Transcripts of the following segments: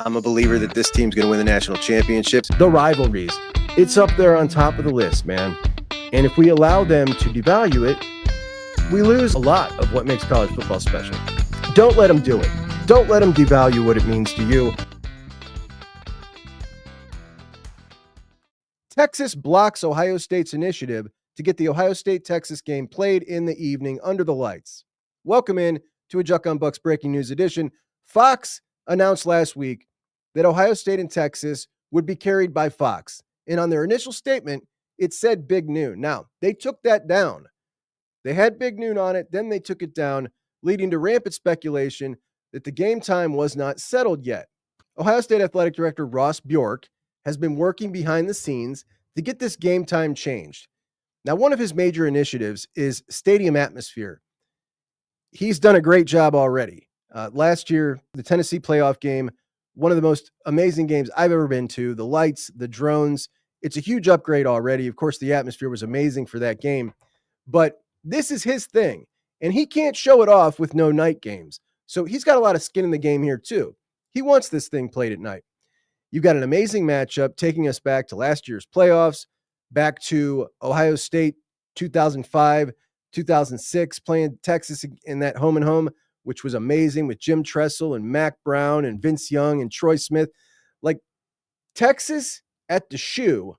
I'm a believer that this team's going to win the national championships. The rivalries, it's up there on top of the list, man. And if we allow them to devalue it, we lose a lot of what makes college football special. Don't let them do it. Don't let them devalue what it means to you. Texas blocks Ohio State's initiative to get the Ohio State-Texas game played in the evening under the lights. Welcome in to a JUCK on Bucks breaking news edition. Fox announced last week that Ohio State and Texas would be carried by Fox. And on their initial statement, it said Big Noon. Now, they took that down. They had Big Noon on it, then they took it down, leading to rampant speculation that the game time was not settled yet. Ohio State Athletic Director Ross Bjork has been working behind the scenes to get this game time changed. Now, one of his major initiatives is stadium atmosphere. He's done a great job already. Last year, the Tennessee playoff game, one of the most amazing games I've ever been to. The lights, the drones, it's a huge upgrade already. Of course, the atmosphere was amazing for that game. But this is his thing, and he can't show it off with no night games. So he's got a lot of skin in the game here, too. He wants this thing played at night. You've got an amazing matchup taking us back to last year's playoffs, back to Ohio State 2005, 2006, playing Texas in that home and home, which was amazing with Jim Tressel and Mac Brown and Vince Young and Troy Smith. Like, Texas at the shoe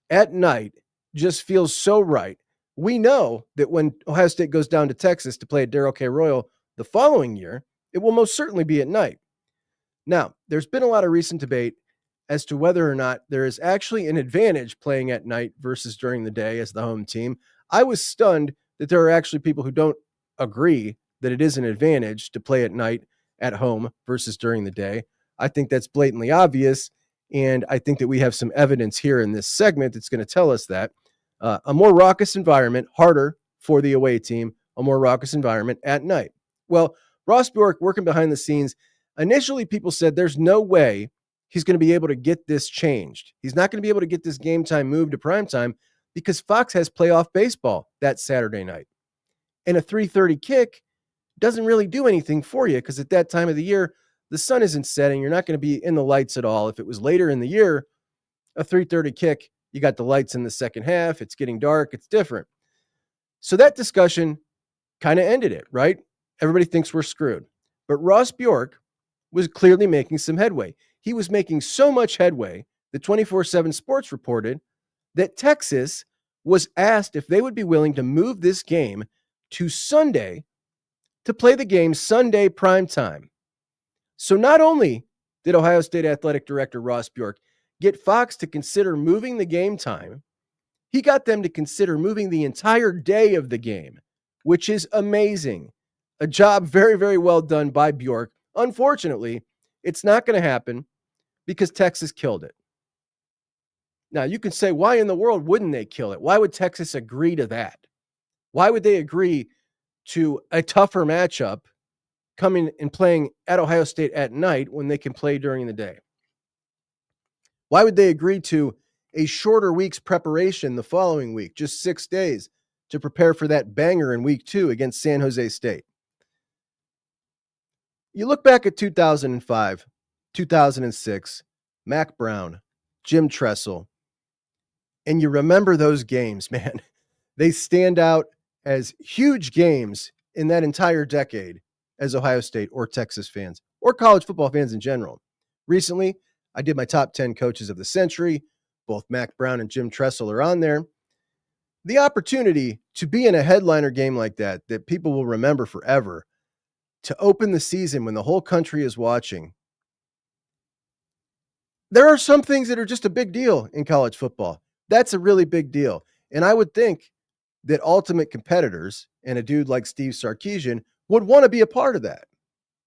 at night just feels so right. We know that when Ohio State goes down to Texas to play at Darrell K. Royal the following year, it will most certainly be at night. Now, there's been a lot of recent debate as to whether or not there is actually an advantage playing at night versus during the day as the home team. I was stunned that there are actually people who don't agree that it is an advantage to play at night at home versus during the day. I think that's blatantly obvious, and I think that we have some evidence here in this segment that's going to tell us that. A more raucous environment, harder for the away team, a more raucous environment at night. Well, Ross Bjork working behind the scenes. Initially, people said there's no way he's going to be able to get this changed. He's not going to be able to get this game time moved to primetime because Fox has playoff baseball that Saturday night. And a 3:30 kick doesn't really do anything for you because at that time of the year, the sun isn't setting. You're not going to be in the lights at all. If it was later in the year, a 3:30 kick, you got the lights in the second half. It's getting dark. It's different. So that discussion kind of ended it, right? Everybody thinks we're screwed. But Ross Bjork was clearly making some headway. He was making so much headway that 24/7 Sports reported that Texas was asked if they would be willing to move this game to Sunday to play the game Sunday primetime. So not only did Ohio State Athletic Director Ross Bjork get Fox to consider moving the game time, he got them to consider moving the entire day of the game, which is amazing. A job very, very well done by Bjork. Unfortunately, it's not going to happen because Texas killed it. Now, you can say, why in the world wouldn't they kill it? Why would Texas agree to that? Why would they agree to a tougher matchup coming and playing at Ohio State at night when they can play during the day? Why would they agree to a shorter week's preparation the following week, just 6 days, to prepare for that banger in week 2 against San Jose State? You look back at 2005, 2006, Mac Brown, Jim Tressel, and you remember those games, man. They stand out as huge games in that entire decade as Ohio State or Texas fans or college football fans in general. Recently, I did my top 10 coaches of the century. Both Mac Brown and Jim Tressel are on there. The opportunity to be in a headliner game like that people will remember forever, to open the season when the whole country is watching. There are some things that are just a big deal in college football. That's a really big deal. And I would think that ultimate competitors and a dude like Steve Sarkisian would want to be a part of that.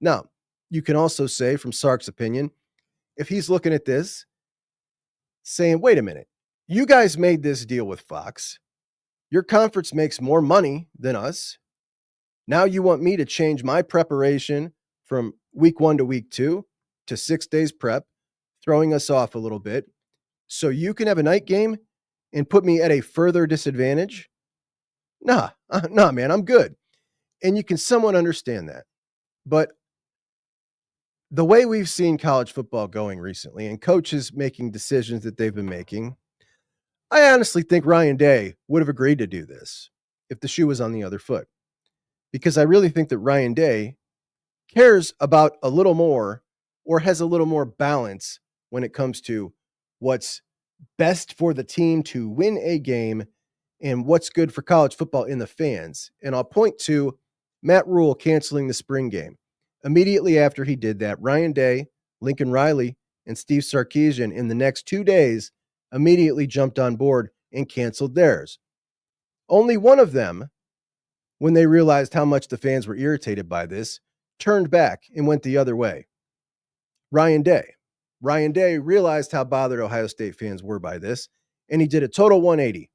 Now, you can also say, from Sark's opinion, if he's looking at this, saying, wait a minute, you guys made this deal with Fox. Your conference makes more money than us. Now you want me to change my preparation from week 1 to week 2 to 6 days prep, throwing us off a little bit, so you can have a night game and put me at a further disadvantage? Nah, man, I'm good. And you can somewhat understand that. But The way we've seen college football going recently and coaches making decisions that they've been making, I honestly think Ryan Day would have agreed to do this if the shoe was on the other foot. Because I really think that Ryan Day cares about a little more or has a little more balance when it comes to what's best for the team to win a game and what's good for college football in the fans. And I'll point to Matt Rule canceling the spring game. Immediately after he did that, Ryan Day, Lincoln Riley, and Steve Sarkisian in the next 2 days immediately jumped on board and canceled theirs. Only one of them, when they realized how much the fans were irritated by this, turned back and went the other way. Ryan Day. Ryan Day realized how bothered Ohio State fans were by this, and he did a total 180.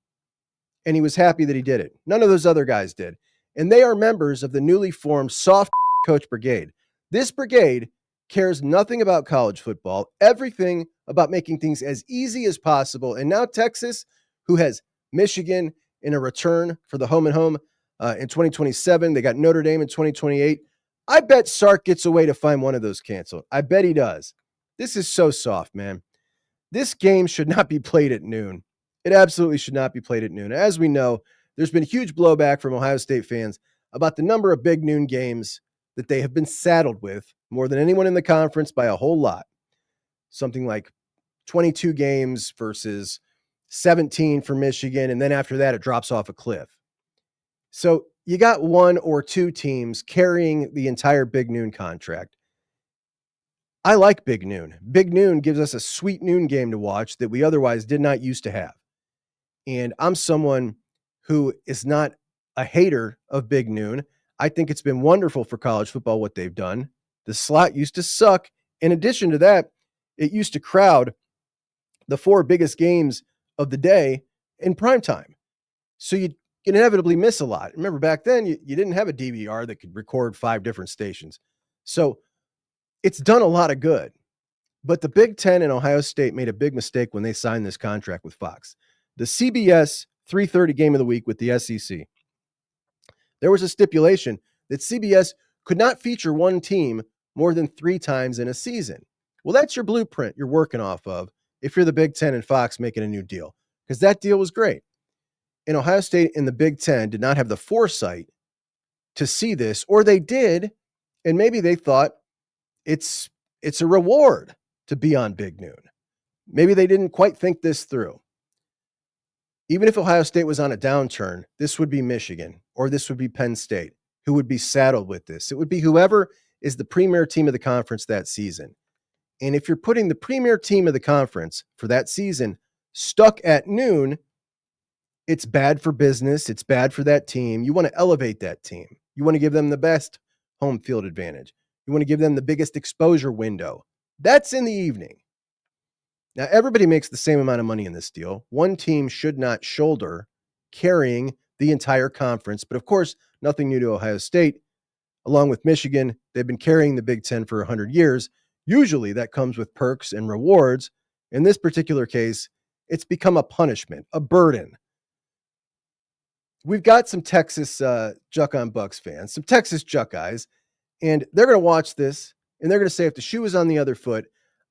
And he was happy that he did it. None of those other guys did. And they are members of the newly formed Soft Coach Brigade. This brigade cares nothing about college football, everything about making things as easy as possible. And now Texas, who has Michigan in a return for the home and home in 2027, they got Notre Dame in 2028. I bet Sark gets a way to find one of those canceled. I bet he does. This is so soft, man. This game should not be played at noon. It absolutely should not be played at noon. As we know, there's been huge blowback from Ohio State fans about the number of big noon games that they have been saddled with, more than anyone in the conference by a whole lot. Something like 22 games versus 17 for Michigan, and then after that, it drops off a cliff. So you got one or two teams carrying the entire Big Noon contract. I like Big Noon. Big Noon gives us a sweet noon game to watch that we otherwise did not used to have. And I'm someone who is not a hater of Big Noon. I think it's been wonderful for college football what they've done. The slot used to suck. In addition to that, it used to crowd the 4 biggest games of the day in primetime. So you'd inevitably miss a lot. Remember, back then, you didn't have a DVR that could record 5 different stations. So it's done a lot of good. But the Big Ten and Ohio State made a big mistake when they signed this contract with Fox. The CBS 3:30 game of the week with the SEC. There was a stipulation that CBS could not feature one team more than 3 times in a season. Well, that's your blueprint you're working off of if you're the Big Ten and Fox making a new deal, because that deal was great. And Ohio State and the Big Ten did not have the foresight to see this, or they did, and maybe they thought it's a reward to be on Big Noon. Maybe they didn't quite think this through. Even if Ohio State was on a downturn, this would be Michigan or this would be Penn State who would be saddled with this. It would be whoever is the premier team of the conference that season. And if you're putting the premier team of the conference for that season stuck at noon, it's bad for business. It's bad for that team. You want to elevate that team. You want to give them the best home field advantage. You want to give them the biggest exposure window. That's in the evening. Now, everybody makes the same amount of money in this deal. One team should not shoulder carrying the entire conference. But of course, nothing new to Ohio State. Along with Michigan, they've been carrying the Big Ten for 100 years. Usually that comes with perks and rewards. In this particular case, it's become a punishment, a burden. We've got some Texas JUCK on Bucks fans, some Texas JUCK guys, and they're going to watch this, and they're going to say, if the shoe was on the other foot,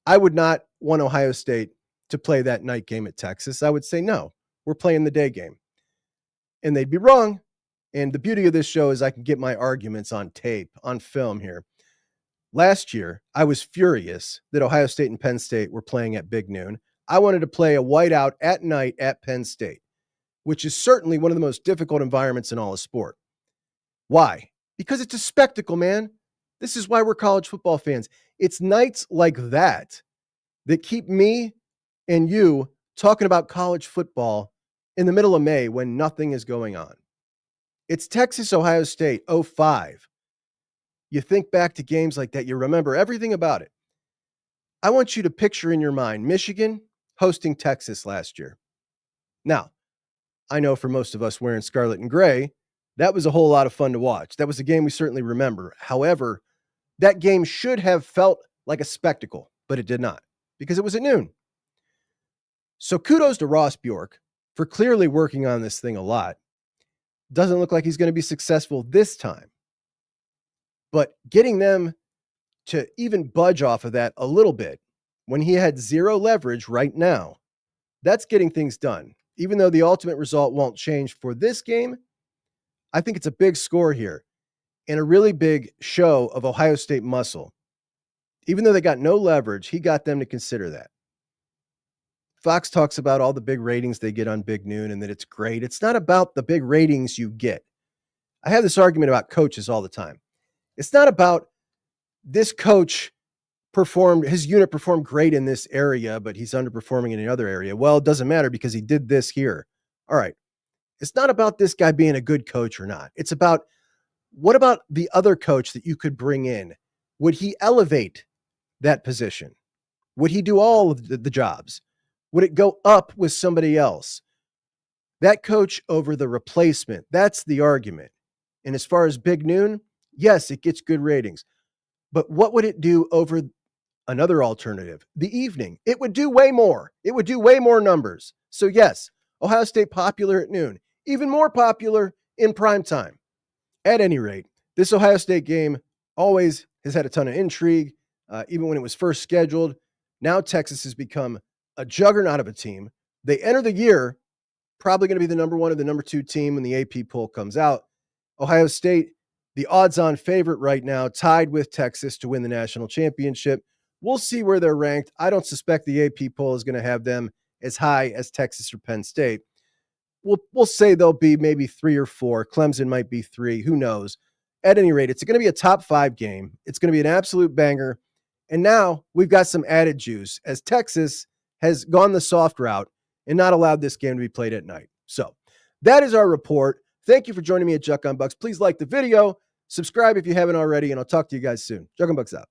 I would not want Ohio State to play that night game at Texas. I would say, no, we're playing the day game. And they'd be wrong. And the beauty of this show is I can get my arguments on tape, on film here. Last year, I was furious that Ohio State and Penn State were playing at Big Noon. I wanted to play a whiteout at night at Penn State, which is certainly one of the most difficult environments in all of sport. Why? Because it's a spectacle, man. This is why we're college football fans. It's nights like that that keep me and you talking about college football in the middle of May when nothing is going on. It's Texas, Ohio State, 05. You think back to games like that, you remember everything about it. I want you to picture in your mind Michigan hosting Texas last year. Now, I know for most of us wearing scarlet and gray, that was a whole lot of fun to watch. That was a game we certainly remember. However, that game should have felt like a spectacle, but it did not because it was at noon. So kudos to Ross Bjork for clearly working on this thing a lot. Doesn't look like he's going to be successful this time. But getting them to even budge off of that a little bit when he had zero leverage right now, that's getting things done. Even though the ultimate result won't change for this game, I think it's a big score here and a really big show of Ohio State muscle. Even though they got no leverage, he got them to consider that. Fox talks about all the big ratings they get on Big Noon and that it's great. It's not about the big ratings you get. I have this argument about coaches all the time. It's not about this coach his unit performed great in this area, but he's underperforming in another area. Well, it doesn't matter because he did this here. All right. It's not about this guy being a good coach or not. It's about, what about the other coach that you could bring in? Would he elevate that position? Would he do all of the jobs? Would it go up with somebody else? That coach over the replacement, that's the argument. And as far as Big Noon, yes, it gets good ratings. But what would it do over another alternative, the evening? It would do way more. It would do way more numbers. So yes, Ohio State popular at noon, even more popular in prime time. At any rate, this Ohio State game always has had a ton of intrigue, even when it was first scheduled. Now Texas has become a juggernaut of a team. They enter the year probably going to be the number 1 or the number 2 team when the AP poll comes out. Ohio State, the odds-on favorite right now, tied with Texas to win the national championship. We'll see where they're ranked. I don't suspect the AP poll is going to have them as high as Texas or Penn State. We'll say they'll be maybe 3 or 4. Clemson might be 3. Who knows? At any rate, it's going to be a top 5 game. It's going to be an absolute banger. And now we've got some added juice as Texas has gone the soft route and not allowed this game to be played at night. So that is our report. Thank you for joining me at Juck on Bucks. Please like the video, subscribe if you haven't already, and I'll talk to you guys soon. Juck on Bucks out.